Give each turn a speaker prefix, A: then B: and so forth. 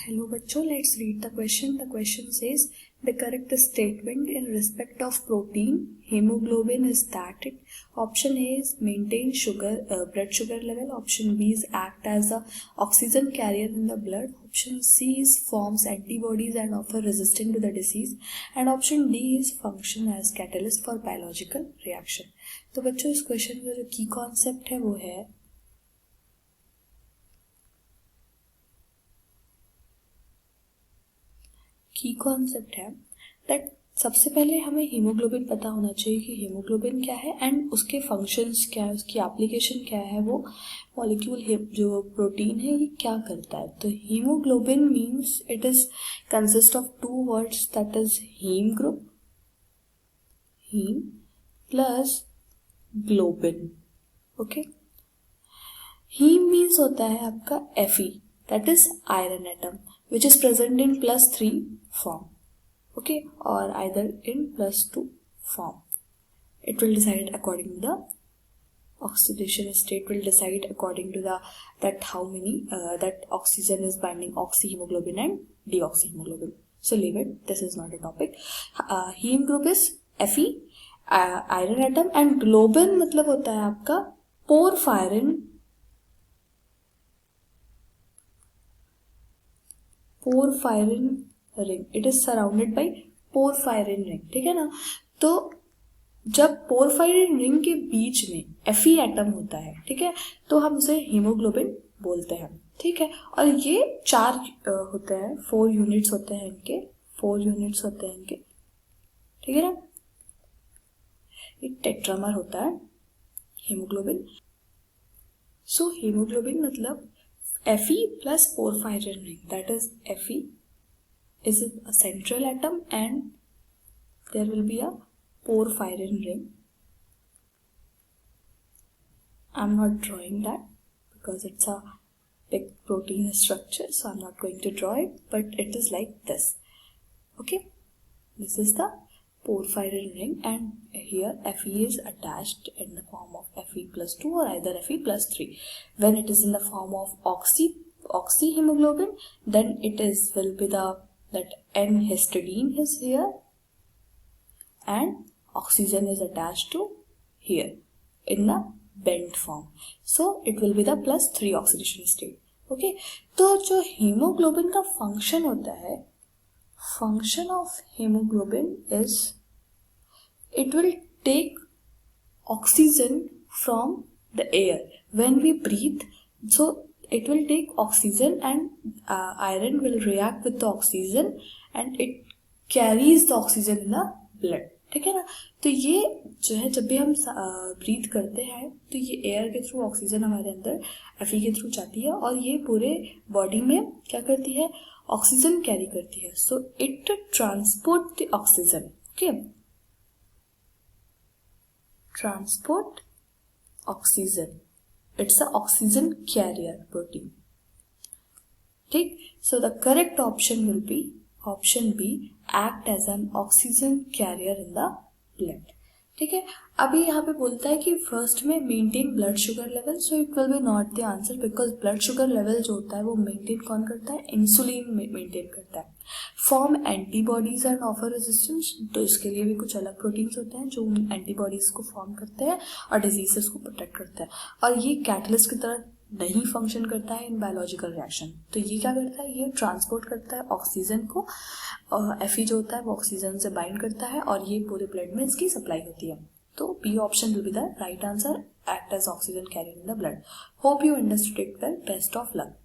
A: Hello bachcho, let's read the question. The question says the correct statement in respect of protein hemoglobin is that it option A is maintain blood sugar level, option B is act as a oxygen carrier in the blood, option C is forms antibodies and offer resistant to the disease, and option D is function as catalyst for biological reaction. तो बच्चों इस question का जो की concept है वो है की कॉन्सेप्ट है दैट सबसे पहले हमें हीमोग्लोबिन पता होना चाहिए कि हीमोग्लोबिन क्या है एंड उसके फंक्शंस क्या है, उसकी एप्लीकेशन क्या है, वो मॉलिक्यूल जो प्रोटीन है ये क्या करता है. तो haemoglobin means it is consist of two words that is haem group, haem plus globin. Okay, haem means होता है आपका Fe, that is iron atom which is present in +3 form, okay, or either in +2 form. It will decide according to the oxidation state, will decide according to the that how many that oxygen is binding oxyhemoglobin and deoxyhemoglobin. So leave it, this is not a topic. Heme group is Fe, iron atom, and globin मतलब होता है आपका porphyrin ring. It is surrounded by porphyrin ring. ठीक है ना. तो जब porphyrin ring के बीच में Fe एटम होता है, ठीक है, तो हम उसे हीमोग्लोबिन बोलते हैं. ठीक है, और ये 4 होते हैं, 4 यूनिट्स होते हैं इनके, 4 यूनिट्स होते हैं इनके. ठीक है ना. ये टेट्रामर होता है हीमोग्लोबिन. सो हीमोग्लोबिन मतलब Fe plus porphyrin ring, that is Fe is a central atom and there will be a porphyrin ring. I'm not drawing that because it's a big protein structure, so I'm not going to draw it, but it is like this. Okay, this is the porphyrin ring and here Fe is attached in the form of Fe plus 2 or either Fe plus 3. When it is in the form of oxyhemoglobin, then it will be that N-histidine is here and oxygen is attached to here in the bent form. So it will be the +3 oxidation state. Okay, तो जो hemoglobin का function होता है, function of hemoglobin is it will take oxygen from the air when we breathe. So it will take oxygen and iron will react with the oxygen and it carries the oxygen in the blood. ठीक है ना. तो ये जो है जब भी हम ब्रीथ करते हैं तो ये एयर के थ्रू ऑक्सीजन हमारे अंदर Fe के थ्रू जाती है और ये पूरे बॉडी में क्या करती है, ऑक्सीजन कैरी करती है. So it transport the oxygen. Okay, transport oxygen. It's a oxygen carrier protein. ठीक. So the correct option will be option B, act as an oxygen carrier in the blood. ठीक है. अभी यहाँ पे बोलता है कि फर्स्ट में maintain blood sugar level. So it will be not the answer because blood sugar level जो होता है वो मेंटेन कौन करता है, इंसुलिन मेंटेन करता है. Form antibodies and offer resistance, तो इसके लिए भी कुछ अलग प्रोटीन्स होते हैं जो उन एंटीबॉडीज को फॉर्म करते हैं और डिजीजेस को प्रोटेक्ट करता है. और ये कैटलिस्ट की तरह नहीं फंक्शन करता है इन बायोलॉजिकल रिएक्शन. तो ये क्या करता है, ये ट्रांसपोर्ट करता है ऑक्सीजन को, Fe जो होता है वो ऑक्सीजन से बाइंड करता है और ये पूरे ब्लड में इसकी सप्लाई होती है. तो B option will be the right answer, act as oxygen carrier in the blood. Hope you understood it well. Best of luck.